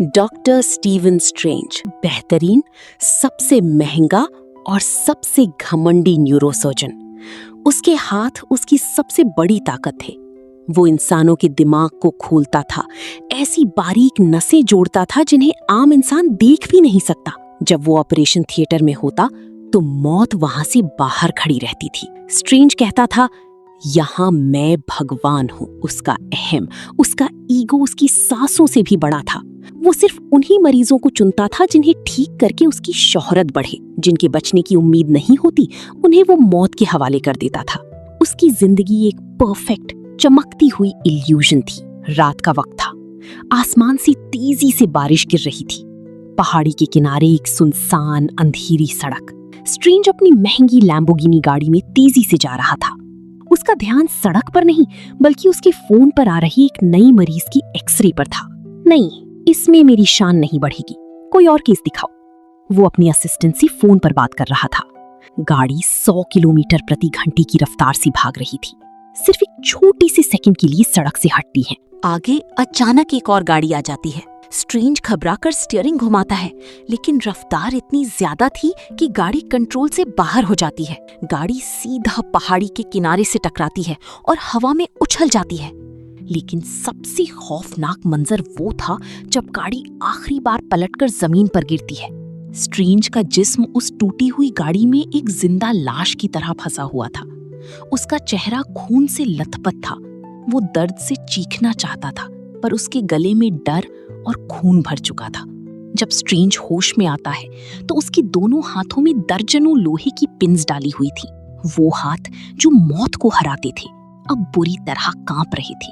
Doctor Steven strange, बेहतरीन, सबसे महंगा और सबसे घमंडी न्यूरोसर्जन। उसके हाथ उसकी सबसे बड़ी ताकत थे। वो इंसानों के दिमाग को खोलता था, ऐसी बारीक नसें जोड़ता था जिन्हें आम इंसान देख भी नहीं सकता। जब वो ऑपरेशन थिएटर में होता तो मौत वहां से बाहर खड़ी रहती थी। स्ट्रेंज कहता था, यहाँ मैं भगवान हूँ। उसका अहम, उसका ईगो उसकी सांसों से भी बड़ा था। वो सिर्फ उन्हीं मरीजों को चुनता था जिन्हें ठीक करके उसकी शोहरत बढ़े। जिनके बचने की उम्मीद नहीं होती उन्हें वो मौत के हवाले कर देता था। उसकी जिंदगी एक परफेक्ट, चमकती हुई इल्यूजन थी। रात का वक्त था, आसमान से तेजी से बारिश गिर रही थी। पहाड़ी के किनारे एक सुनसान अंधेरी सड़क। स्ट्रेंज अपनी महंगी लैम्बोर्गिनी गाड़ी में तेजी से जा रहा था। उसका ध्यान सड़क पर नहीं बल्कि उसके फोन पर आ रही एक नई मरीज की एक्सरे पर था। नहीं, इसमें मेरी शान नहीं बढ़ेगी, कोई और केस दिखाओ। वो अपनी असिस्टेंट से फोन पर बात कर रहा था। गाड़ी 100 किलोमीटर प्रति घंटे की रफ्तार से भाग रही थी। सिर्फ एक छोटी सी सेकंड के लिए सड़क से हटती है। आगे अचानक एक और गाड़ी आ जाती है। स्ट्रेंज घबराकर स्टीयरिंग घुमाता है, लेकिन रफ्तार इतनी ज्यादा थी कि गाड़ी कंट्रोल से बाहर हो जाती है। गाड़ी सीधा पहाड़ी के किनारे से टकराती है और हवा में उछल जाती है। लेकिन सबसे खौफनाक मंजर वो था जब गाड़ी आखिरी बार पलटकर जमीन पर गिरती है। स्ट्रेंज का जिस्म उस टूटी हुई गाड़ी में एक जिंदा लाश की तरह फंसा हुआ था। उसका चेहरा खून से लथपथ था। वो दर्द से चीखना चाहता था, पर उसके गले में डर और खून भर चुका था। जब स्ट्रेंज होश में आता है तो उसके दोनों हाथों में दर्जनों लोहे की पिन्स डाली हुई थी। वो हाथ जो मौत को हराते थे अब बुरी तरह कांप रहे थे।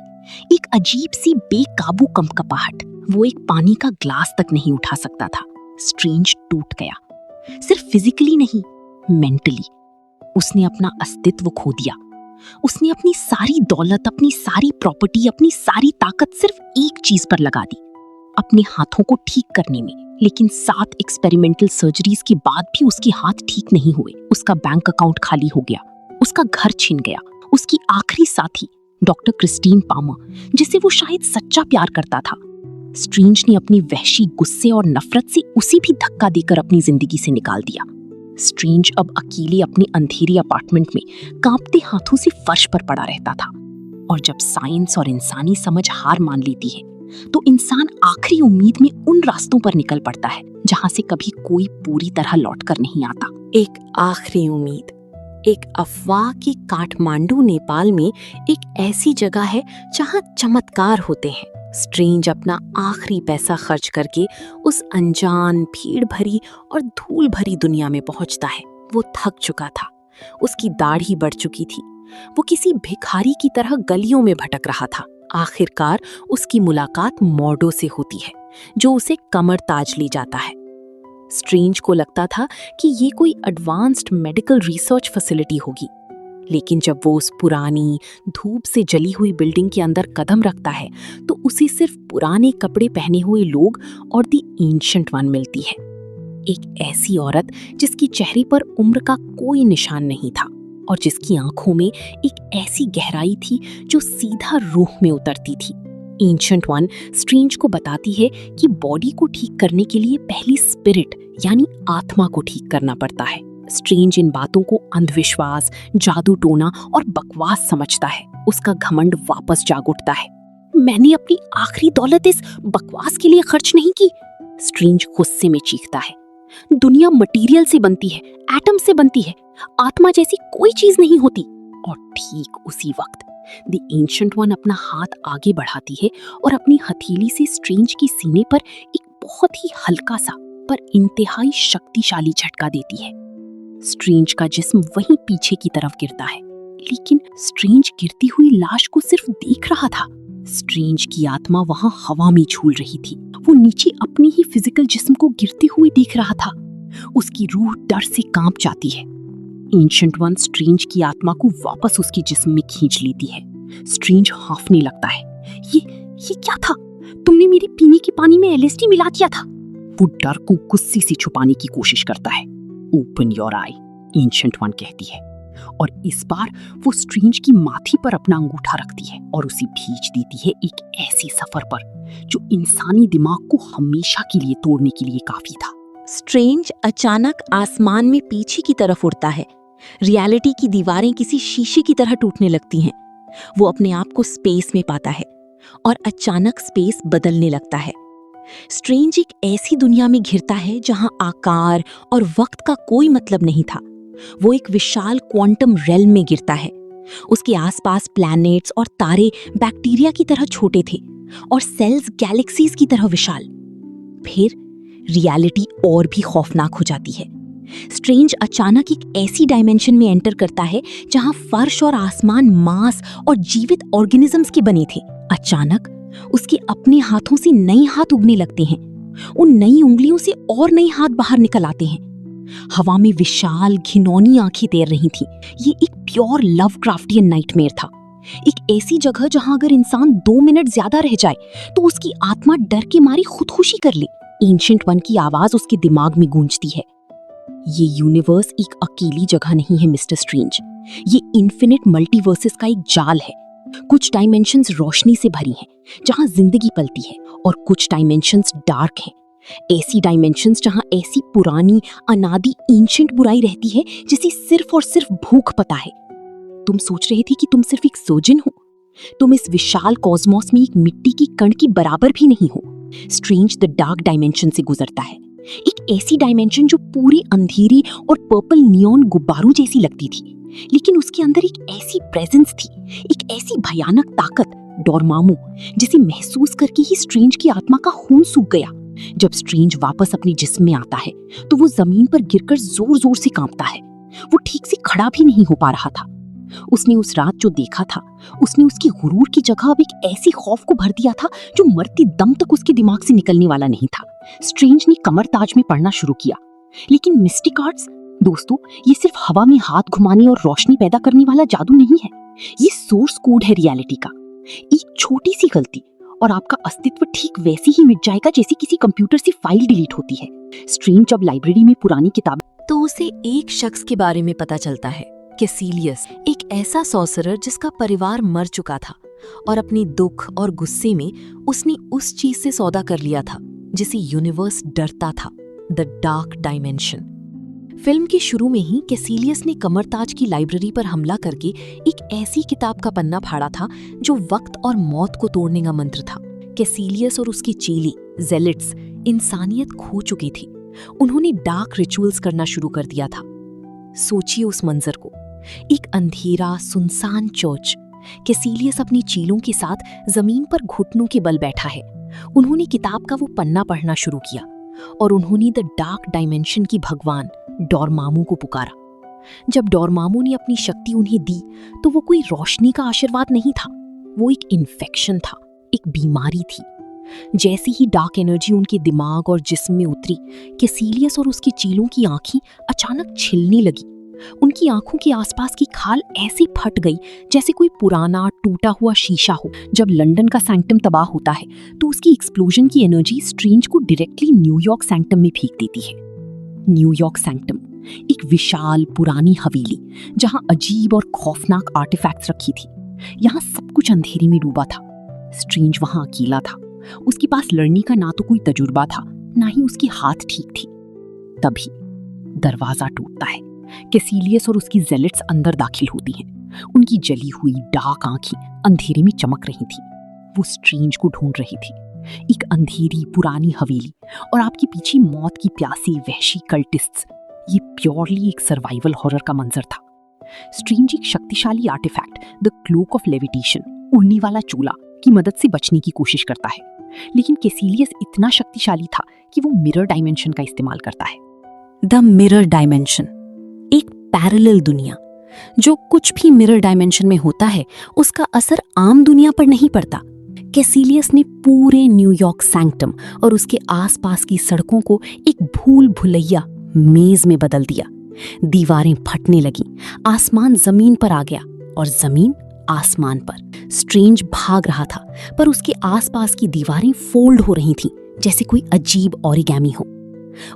एक अजीब सी बेकाबू कंपकपाहट। वो एक पानी का ग्लास तक नहीं उठा सकता था। स्ट्रेंज टूट गया, सिर्फ फिजिकली नहीं, मेंटली। उसने अपना अस्तित्व खो दिया। उसने अपनी सारी दौलत, अपनी सारी प्रॉपर्टी, अपनी सारी ताकत सिर्फ एक चीज पर लगा दी, अपने हाथों को ठीक करने में। लेकिन 7 एक्सपेरिमेंटल सर्जरीज के बाद भी उसके हाथ ठीक नहीं हुए। उसका बैंक अकाउंट खाली हो गया, उसका घर छिन गया। उसकी आखिरी साथी डॉक्टर क्रिस्टीन पामर, जिसे वो शायद सच्चा प्यार करता था, स्ट्रेंज ने अपनी वहशी गुस्से और नफरत से उसे भी धक्का देकर अपनी जिंदगी से निकाल दिया। स्ट्रेंज अब अकेले अपने अंधेरी अपार्टमेंट में कांपते हाथों से फर्श पर पड़ा रहता था। और जब साइंस और इंसानी समझ हार मान लेती है तो इंसान आखिरी उम्मीद में उन रास्तों पर निकल पड़ता है जहां से कभी कोई पूरी तरह लौटकर नहीं आता। एक आखिरी उम्मीद, एक अफवाह कि काठमांडू नेपाल में एक ऐसी जगह है जहां चमत्कार होते हैं। स्ट्रेंज अपना आखिरी पैसा खर्च करके उस अनजान, भीड़ भरी और धूल भरी दुनिया में पहुंचता है। वो थक चुका था, उसकी दाढ़ी बढ़ चुकी थी। वो किसी भिखारी की तरह गलियों में भटक रहा था। आखिरकार उसकी मुलाकात मॉर्डो से होती है, जो उसे कमर ताज ले जाता है। स्ट्रेंज को लगता था कि ये कोई एडवांस्ड मेडिकल रिसर्च फैसिलिटी होगी, लेकिन जब वो उस पुरानी, धूप से जली हुई बिल्डिंग के अंदर कदम रखता है तो उसे सिर्फ पुराने कपड़े पहने हुए लोग और द एंशिएंट वन मिलती है। एक ऐसी औरत जिसके चेहरे पर उम्र का कोई निशान नहीं था और जिसकी आंखों में एक ऐसी गहराई थी जो सीधा रूह में उतरती थी। एंशिएंट वन स्ट्रेंज को बताती है कि बॉडी को ठीक करने के लिए पहले स्पिरिट यानी आत्मा को ठीक करना पड़ता है। स्ट्रेंज इन बातों को अंधविश्वास, जादू टोना और बकवास समझता है। उसका घमंड वापस जाग उठता है। मैंने अपनी आखिरी दौलत इस बकवास के लिए खर्च नहीं की, स्ट्रेंज गुस्से में चीखता है। दुनिया मटेरियल से बनती है, एटम से बनती है, आत्मा जैसी कोई चीज नहीं होती। और ठीक उसी वक्त द एंशिएंट वन अपना हाथ आगे बढ़ाती है और अपनी हथेली से स्ट्रेंज के सीने पर एक बहुत ही हल्का सा पर इंतहाई शक्तिशाली झटका देती है। स्ट्रेंज का जिस्म वहीं पीछे की तरफ गिरता है, लेकिन स्ट्रेंज गिरती हुई लाश को सिर्फ देख रहा था। स्ट्रेंज की आत्मा वहां हवा में झूल रही थी। वो नीचे अपनी ही फिजिकल जिस्म को गिरते हुए देख रहा था। उसकी रूह डर से कांप जाती है। एंशिएंट वन स्ट्रेंज की आत्मा को वापस उसके जिस्म में खींच लेती है। स्ट्रेंज हांफने लगता है। ये क्या था? तुमने मेरे पीने के पानी में LSD मिला दिया था। वो डर को गुस्से से छुपाने की कोशिश करता है। Open your I, ancient one कहती है। और इस बार वो स्ट्रेंज की माथी पर अपना अंगूठा रखती है और उसे भेज देती है एक ऐसी सफर पर जो इंसानी दिमाग को हमेशा के लिए तोड़ने के लिए काफी था। स्ट्रेंज अचानक आसमान में पीछे की तरफ उड़ता है। रियलिटी की दीवारें किसी शीशे की तरह टूटने लगती हैं। वो अपने आप को स्पेस में पाता है और अचानक स्पेस बदलने लगता है। स्ट्रेंज एक ऐसी दुनिया में घिरता है जहां आकार और वक्त का कोई मतलब नहीं था। वो एक विशाल क्वांटम रेल्म में गिरता है। उसके आसपास प्लैनेट्स और तारे बैक्टीरिया की तरह छोटे थे और सेल्स गैलेक्सीज की तरह विशाल। फिर रियलिटी और भी खौफनाक हो जाती है। स्ट्रेंज अचानक एक ऐसी डायमेंशन में एंटर करता है जहां फर्श और आसमान मांस और जीवित ऑर्गेनिजम्स के बने थे। अचानक उसके अपने हाथों से नए हाथ उगने लगते हैं। उन नई उंगलियों से और नए हाथ बाहर निकल आते हैं। हवा में विशाल घिनौनी आंखें तैर रही थीं। ये एक प्योर लवक्राफ्टियन नाइटमेयर था। एक ऐसी जगह जहां अगर इंसान 2 मिनट ज्यादा रह जाए तो उसकी आत्मा डर के मारे खुदकुशी कर ले। एंशिएंट वन की आवाज उसके दिमाग में गूंजती है। ये यूनिवर्स एक अकेली जगह नहीं है मिस्टर स्ट्रेंज। ये इन्फिनिट मल्टीवर्सेस का एक जाल है। कुछ डायमेंशंस रोशनी से भरी हैं, जहां जिंदगी पलती है, और कुछ डायमेंशंस डार्क हैं। ऐसी डायमेंशंस जहां ऐसी पुरानी अनादि एंशिएंट बुराई रहती है जिसे सिर्फ और सिर्फ भूख पता है। तुम सोच रहे थे कि तुम सिर्फ एक सर्जन हो? तुम इस विशाल कॉस्मोस में एक मिट्टी की कण की बराबर भी नहीं हो। स्ट्रेंज द डार्क डायमेंशन से गुजरता है। एक ऐसी डायमेंशन जो पूरी अंधेरी और पर्पल नियॉन गुब्बारों जैसी लगती थी, लेकिन उसके अंदर एक ऐसी प्रेजेंस थी, एक ऐसी भयानक ताकत, डोरमामू, जिसे महसूस करके ही स्ट्रेंज की आत्मा का खून सूख गया। जब स्ट्रेंज वापस अपने जिस्म में आता है तो वो जमीन पर गिरकर जोर जोर से कांपता है। वो ठीक से खड़ा भी नहीं हो पा रहा था। उसने उस रात जो देखा था, उसने उसकी गुरूर की जगह अब एक ऐसी खौफ को भर दिया था जो मरते दम तक उसके दिमाग से निकलने वाला नहीं था। स्ट्रेंज ने कमर ताज में पढ़ना शुरू किया, लेकिन मिस्टिक आर्ट्स, दोस्तों, ये सिर्फ हवा में हाथ घुमाने और रोशनी पैदा करने वाला जादू नहीं है। ये सोर्स कोड है रियलिटी का। एक छोटी सी गलती और आपका अस्तित्व ठीक वैसे ही मिट जाएगा जैसे किसी कंप्यूटर से फाइल डिलीट होती है। स्ट्रेंज जब लाइब्रेरी में पुरानी किताब, तो उसे एक शख्स के बारे में पता चलता है, कैसिलियस, एक ऐसा सॉर्सरर जिसका परिवार मर चुका था और अपने दुख और गुस्से में उसने उस चीज से सौदा कर लिया था जिसे यूनिवर्स डरता था, द डार्क डायमेंशन। फिल्म के शुरू में ही कैसिलियस ने कमरताज की लाइब्रेरी पर हमला करके एक ऐसी किताब का पन्ना फाड़ा था जो वक्त और मौत को तोड़ने का मंत्र था। कैसिलियस और उसके चेले जेलिट्स इंसानियत खो चुके थे। उन्होंने डार्क रिचुअल्स करना शुरू कर दिया था। सोचिए उस मंजर को, एक अंधेरा सुनसान चर्च। कैसिलियस अपनी चेलों के साथ जमीन पर घुटनों के बल बैठा है। उन्होंने किताब का वो पन्ना पढ़ना शुरू किया और उन्होंने द डार्क डायमेंशन की भगवान डोरमामू को पुकारा। जब डोरमामू ने अपनी शक्ति उन्हें दी तो वो कोई रोशनी का आशीर्वाद नहीं था, वो एक इन्फेक्शन था, एक बीमारी थी। जैसे ही डार्क एनर्जी उनके दिमाग और जिस्म में उतरी, कैसिलियस और उसके चेलों की आंखें अचानक छिलने लगी। उनकी आंखों के आसपास की खाल ऐसे फट गई जैसे कोई पुराना टूटा हुआ शीशा हो। जब लंदन का सैंक्टम तबाह होता है तो उसकी एक्सप्लोजन की एनर्जी स्ट्रेंज को डायरेक्टली न्यूयॉर्क सैंक्टम में फेंक देती है। न्यूयॉर्क सैंक्टम, एक विशाल पुरानी हवेली जहां अजीब और खौफनाक आर्टिफैक्ट्स रखी थी। यहां सब कुछ अंधेरे में डूबा था। स्ट्रेंज वहां अकेला था। उसके पास लड़ने का ना तो कोई तजुर्बा था, ना ही उसकी हाथ ठीक थी। तभी दरवाजा टूटता है। कैसिलियस और उसकी जेलिट्स अंदर दाखिल होती हैं। उनकी जली हुई डार्क आंखें अंधेरे में चमक रही थी। वो स्ट्रेंज को ढूंढ रही थी। एक अंधेरी पुरानी हवेली और आपके पीछे मौत की प्यासी वहशी कल्टिस्ट्स। ये प्योरली एक सर्वाइवल हॉरर का मंजर था। स्ट्रेंज एक शक्तिशाली artefact, the cloak of levitation, उड़ने वाला चोला, की मदद से बचने की कोशिश करता है। लेकिन कैसिलियस इतना शक्तिशाली था कि वो मिरर डायमेंशन का इस्तेमाल करता है। द मिरर डायमेंशन, एक पैरेलल दुनिया। जो कुछ भी मिरर डायमेंशन में होता है उसका असर आम दुनिया पर नहीं पड़ता। कैसिलियस ने पूरे न्यूयॉर्क सैंक्टम और उसके आसपास की सड़कों को एक भूल भुलैया मेज में बदल दिया। दीवारें फटने लगीं, आसमान जमीन पर आ गया और जमीन आसमान पर। स्ट्रेंज भाग रहा था पर उसके आसपास की दीवारें फोल्ड हो रही थीं, जैसे कोई अजीब ओरिगैमी हो।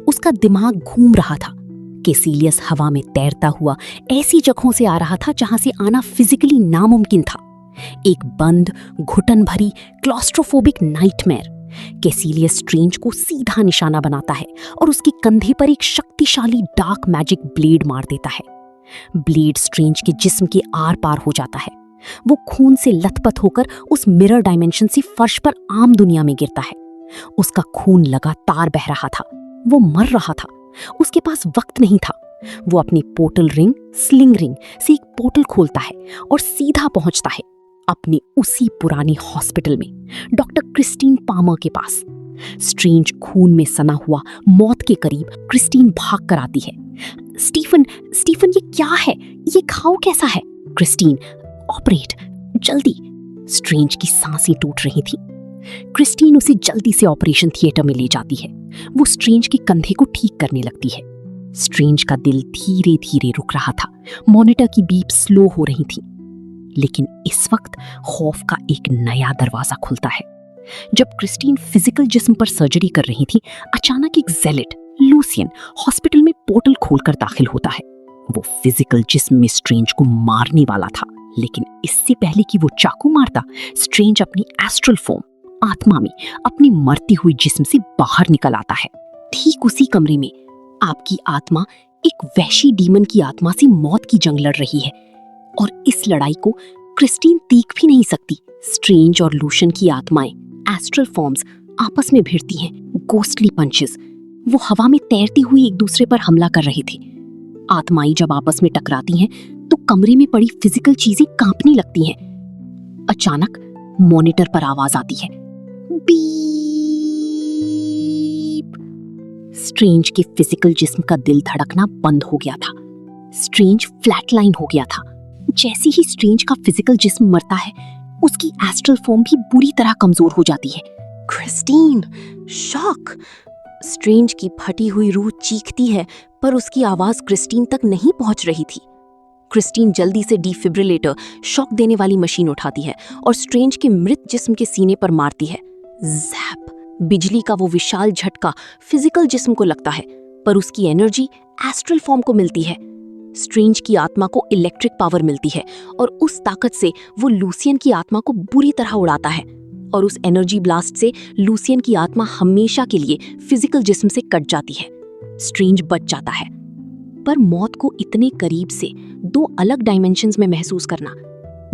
उसका दिमाग घूम रहा था। केसिलियस हवा में तैरता हुआ ऐसी जगहों से आ रहा था जहां से आना फिजिकली नामुमकिन था। एक बंद, घुटन भरी, क्लॉस्ट्रोफोबिक नाइटमेयर केसिलियस स्ट्रेंज को सीधा निशाना बनाता है और उसके कंधे पर एक शक्तिशाली डार्क मैजिक ब्लेड मार देता है। ब्लेड स्ट्रेंज के जिस्म के आर पार हो जाता है। वो खून से लथपथ होकर उस मिरर डायमेंशन से फर्श पर आम दुनिया में गिरता है। उसका खून लगातार बह रहा था। वो मर रहा था। उसके पास वक्त नहीं था। वो अपनी पोर्टल रिंग, स्लिंग रिंग से एक पोर्टल खोलता है और सीधा पहुंचता है अपनी उसी पुरानी हॉस्पिटल में, डॉक्टर क्रिस्टीन पामर के पास। स्ट्रेंज खून में सना हुआ, मौत के करीब, क्रिस्टीन भाग कर आती है। स्टीफन, ये क्या है? ये घाव कैसा है? क्रिस्टीन, ऑपरेट, जल्दी। स्ट्रेंज की सांसें टूट रही थी। क्रिस्टीन उसे जल्दी से ऑपरेशन थिएटर में ले जाती है। वो स्ट्रेंज के कंधे को ठीक करने लगती है। स्ट्रेंज का दिल धीरे धीरे रुक रहा था। मॉनिटर की बीप स्लो हो रही थी। लेकिन इस वक्त खौफ का एक नया दरवाजा खुलता है। जब क्रिस्टीन फिजिकल जिस्म पर सर्जरी कर रही थी, अचानक एक जेलेट, लूसियन, हॉस्पिटल में पोर्टल खोलकर दाखिल होता है। वो फिजिकल जिस्म में स्ट्रेंज को मारने वाला था, लेकिन इससे पहले कि वो चाकू मारता, स्ट्रेंज अपनी एस्ट्रल फॉर्म, आत्मा में, अपनी मरती हुई जिस्म से बाहर निकल आता है। ठीक उसी कमरे में आपकी आत्मा एक वहशी डीमन की आत्मा से मौत की जंग लड़ रही है, और इस लड़ाई को क्रिस्टीन देख भी नहीं सकती। स्ट्रेंज और लूशन की आत्माएं, एस्ट्रल फॉर्म्स, आपस में भिड़ती हैं, गोस्टली पंचेस। वो हवा में तैरती हुई एक दूसरे पर हमला कर रहे थे। आत्माएं जब आपस में टकराती हैं तो कमरे में पड़ी फिजिकल चीजें कांपने लगती हैं। अचानक मॉनिटर पर आवाज आती है, बीप। स्ट्रेंज के फिजिकल जिस्म का दिल धड़कना बंद हो गया था। स्ट्रेंज फ्लैटलाइन हो गया था। जैसे ही स्ट्रेंज का फिजिकल जिस्म मरता है, उसकी एस्ट्रल फॉर्म भी बुरी तरह कमजोर हो जाती है। Christine, shock. स्ट्रेंज की फटी हुई रूह चीखती है, पर उसकी आवाज क्रिस्टीन तक नहीं पहुंच रही थी। क्रिस्टीन जल्दी से डिफिब्रिलेटर, शॉक देने वाली मशीन उठाती है और स्ट्रेंज के मृत जिस्म के सीने पर मारती है। ज़ैप! बिजली का वो विशाल झटका फिजिकल जिस्म को लगता है, पर उसकी एनर्जी एस्ट्रल फॉर्म को मिलती है। स्ट्रेंज की आत्मा को इलेक्ट्रिक पावर मिलती है और उस ताकत से वो लूसियन की आत्मा को बुरी तरह उड़ाता है, और उस एनर्जी ब्लास्ट से लूसियन की आत्मा हमेशा के लिए फिजिकल जिस्म से कट जाती है। स्ट्रेंज बच जाता है, पर मौत को इतने करीब से दो अलग डायमेंशंस में महसूस करना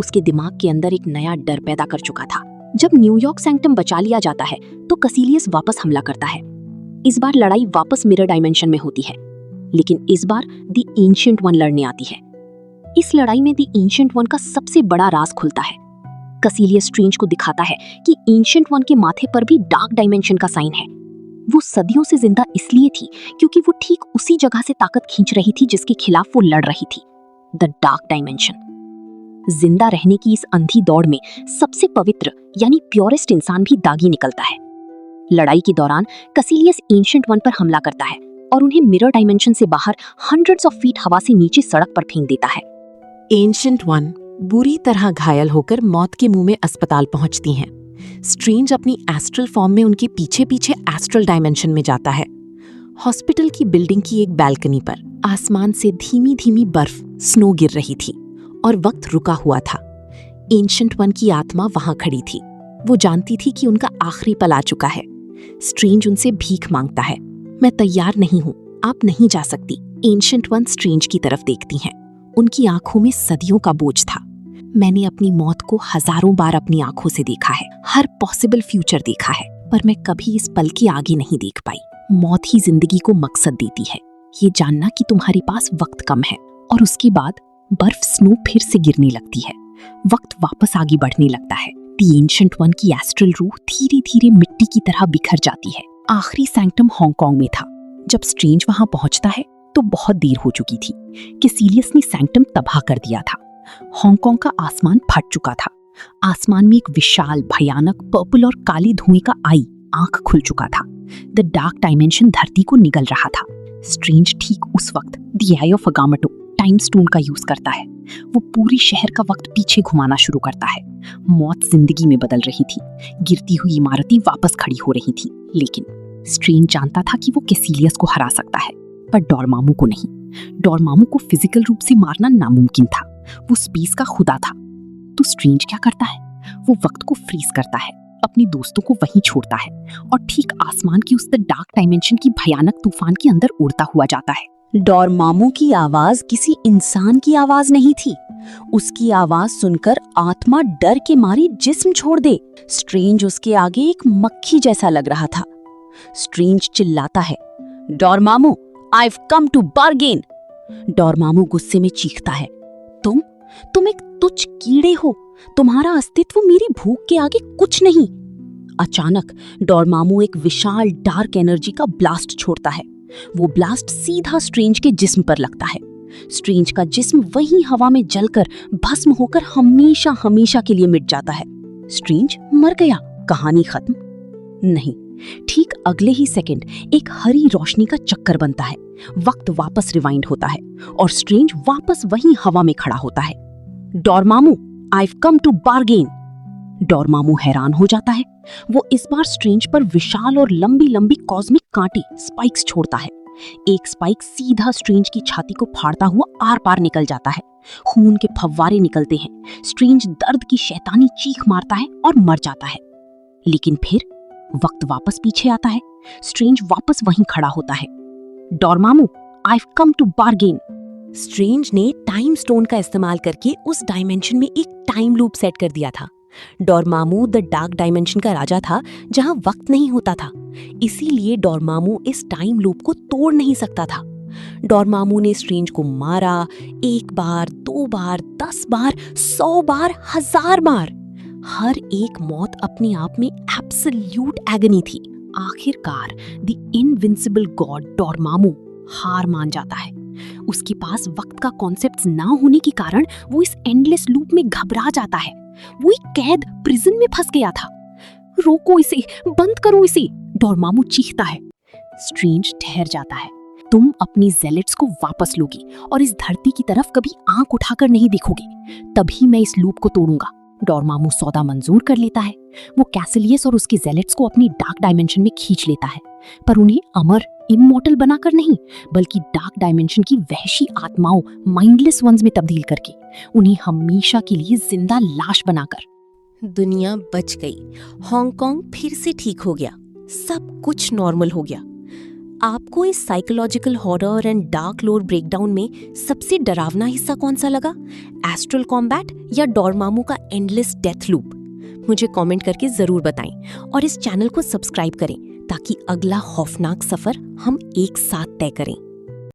उसके दिमाग के अंदर एक नया डर पैदा कर चुका था। जब न्यूयॉर्क सैंक्टम बचा लिया जाता है तो कसीलियस वापस हमला करता है। इस बार लड़ाई वापस मिरर डायमेंशन में होती है, लेकिन इस बार द एंशिएंट वन लड़ने आती है। इस लड़ाई में द एंशिएंट वन का सबसे बड़ा राज खुलता है। कसीलियस स्ट्रेंज को दिखाता है कि एंशिएंट वन के माथे पर भी डार्क डायमेंशन का साइन है। वो सदियों से जिंदा इसलिए थी क्योंकि वो ठीक उसी जगह से ताकत खींच रही थी जिसके खिलाफ वो लड़ रही थी, द डार्क डायमेंशन। जिंदा रहने की इस अंधी दौड़ में सबसे पवित्र यानी प्योरेस्ट इंसान भी दागी निकलता है। लड़ाई के दौरान कसीलियस एंशिएंट वन पर हमला करता है और उन्हें मिरर डायमेंशन से बाहर हंड्रेड्स ऑफ फीट हवा से नीचे सड़क पर फेंक देता है। एंशिएंट वन बुरी तरह घायल होकर मौत के मुंह में अस्पताल पहुंचती हैं। स्ट्रेंज अपनी एस्ट्रल फॉर्म में उनके पीछे पीछे एस्ट्रल डायमेंशन में जाता है। हॉस्पिटल की बिल्डिंग की एक बैल्कनी पर आसमान से धीमी धीमी बर्फ, स्नो गिर रही थी और वक्त रुका हुआ था। एंशिएंट वन की आत्मा वहां खड़ी थी। वो जानती थी कि उनका आखिरी पल आ चुका है। स्ट्रेंज उनसे भीख मांगता है, मैं तैयार नहीं हूं, आप नहीं जा सकती। एंशिएंट वन स्ट्रेंज की तरफ देखती हैं। उनकी आंखों में सदियों का बोझ था। मैंने अपनी मौत को हजारों बार अपनी आंखों से देखा है, हर पॉसिबल फ्यूचर देखा है, पर मैं कभी इस पल के आगे नहीं देख पाई। मौत ही जिंदगी को मकसद देती है, ये जानना कि तुम्हारे पास वक्त कम है। और उसके बाद बर्फ, स्नो फिर से गिरने लगती है। वक्त वापस आगे बढ़ने लगता है। द एंशिएंट वन की एस्ट्रल रूह धीरे धीरे मिट्टी की तरह बिखर जाती है। आखिरी सैंक्टम हांगकांग में था। जब स्ट्रेंज वहां पहुंचता है तो बहुत देर हो चुकी थी। कसीलियस ने सैंक्टम तबाह कर दिया था। हांगकांग का आसमान फट चुका था। आसमान में एक विशाल, भयानक पर्पल और काले धुएं का आई आंख खुल चुका था। द डार्क डायमेंशन धरती को निगल रहा था। स्ट्रेंज ठीक उस वक्त the eye of Agamotto, time stone का यूज करता है। वो पूरे शहर का वक्त पीछे घुमाना शुरू करता है। मौत जिंदगी में बदल रही थी। गिरती हुई इमारतें वापस खड़ी हो रही थी। लेकिन स्ट्रेंज जानता था कि वो कसीलियस को हरा सकता है, पर डॉर्मामू को नहीं। डॉर्मामू को फिजिकल रूप से मारना नामुमकिन था, वो स्पेस का खुदा था। तो स्ट्रेंज क्या करता है? वो वक्त को फ्रीज करता है, अपने दोस्तों को वहीं छोड़ता है और ठीक आसमान की उस डार्क डायमेंशन की भयानक तूफान के अंदर उड़ता हुआ जाता है। डॉर्मामू की आवाज किसी इंसान की आवाज नहीं थी। उसकी आवाज सुनकर आत्मा डर के मारी जिस्म छोड़ दे। स्ट्रेंज उसके आगे एक मक्खी जैसा लग रहा था। स्ट्रेंज चिल्लाता है, डॉर्मामू, I've come to bargain। डॉर्मामू गुस्से में चीखता है, तुम एक तुच्छ कीड़े हो, तुम्हारा अस्तित्व मेरी भूख के आगे कुछ नहीं। अचानक डॉर्मामू एक विशाल डार्क एनर्जी का ब्लास्ट छोड़ता है। वो ब्लास्ट सीधा स्ट्रेंज के जिस्म पर लगता है। स्ट्रेंज का जिस्म वहीं हवा में जलकर भस्म होकर हमेशा हमेशा के लिए मिट जाता है। स्ट्रेंज मर गया, कहानी खत्म? नहीं, ठीक अगले ही सेकंड एक हरी रोशनी का चक्कर बनता है, वक्त वापस रिवाइंड होता है और स्ट्रेंज वापस वहीं हवा में खड़ा होता है। डॉर्मामू, I've come to bargain। डॉर्मामू हैरान हो जाता है। वो इस बार स्ट्रेंज पर विशाल और लंबी लंबी कॉस्मिक कांटे स्पाइक्स छोड़ता है। एक स्पाइक सीधा स्ट्रेंज की छाती को फाड़ता हुआ आर पार निकल जाता है। खून के फव्वारे निकलते हैं। स्ट्रेंज दर्द की शैतानी चीख मारता है और मर जाता है। लेकिन फिर वक्त वापस पीछे आता है। स्ट्रेंज वापस वहीं खड़ा होता है। डॉर्मामू, I've come to bargain। Strange ने टाइम स्टोन का इस्तेमाल करके उस डायमेंशन में एक टाइम लूप सेट कर दिया था। डॉर्मामू द डार्क डायमेंशन का राजा था, जहां वक्त नहीं होता था। इसीलिए डॉर्मामू इस टाइम लूप को तोड़ नहीं सकता था। डॉर्मामू ने स्ट्रेंज को मारा, 1 बार, 2 बार, 10 बार, 100 बार, 1000 बार। हर एक मौत अपने आप में एब्सोल्यूट एगनी थी। आखिरकार द इनविंसिबल गॉड डॉर्मामू हार मान जाता है। उसके पास वक्त का कॉन्सेप्ट ना होने के कारण वो इस एंडलेस लूप में घबरा जाता है। वो एक कैद प्रिजन में फंस गया था। रोको इसे, बंद करो इसे, डॉर्मामू चीखता है। स्ट्रेंज ठहर जाता है। तुम अपनी जेलेट्स को वापस लोगे और इस धरती की तरफ कभी आंख उठाकर नहीं देखोगे, तभी मैं इस लूप को तोड़ूंगा। डॉर्मामू सौदा मंजूर कर लेता है। वो कैसिलियस और उसके जेलेट्स को अपनी डार्क डायमेंशन में खींच लेता है, पर उन्हें अमर इमॉर्टल बनाकर नहीं, बल्कि डार्क डायमेंशन की वहशी आत्माओं, माइंडलेस वंस में तब्दील करके, उन्हें हमेशा के लिए जिंदा लाश बनाकर। दुनिया बच गई। हांगकांग फिर से ठीक हो गया। सब कुछ नॉर्मल हो गया। आपको इस साइकोलॉजिकल हॉरर एंड डार्क लोर ब्रेकडाउन में सबसे डरावना हिस्सा कौन सा लगा? एस्ट्रल कॉम्बैट या डॉर्मामू का एंडलेस डेथ लूप? मुझे कमेंट करके जरूर बताएं और इस चैनल को सब्सक्राइब करें ताकि अगला खौफनाक सफर हम एक साथ तय करें।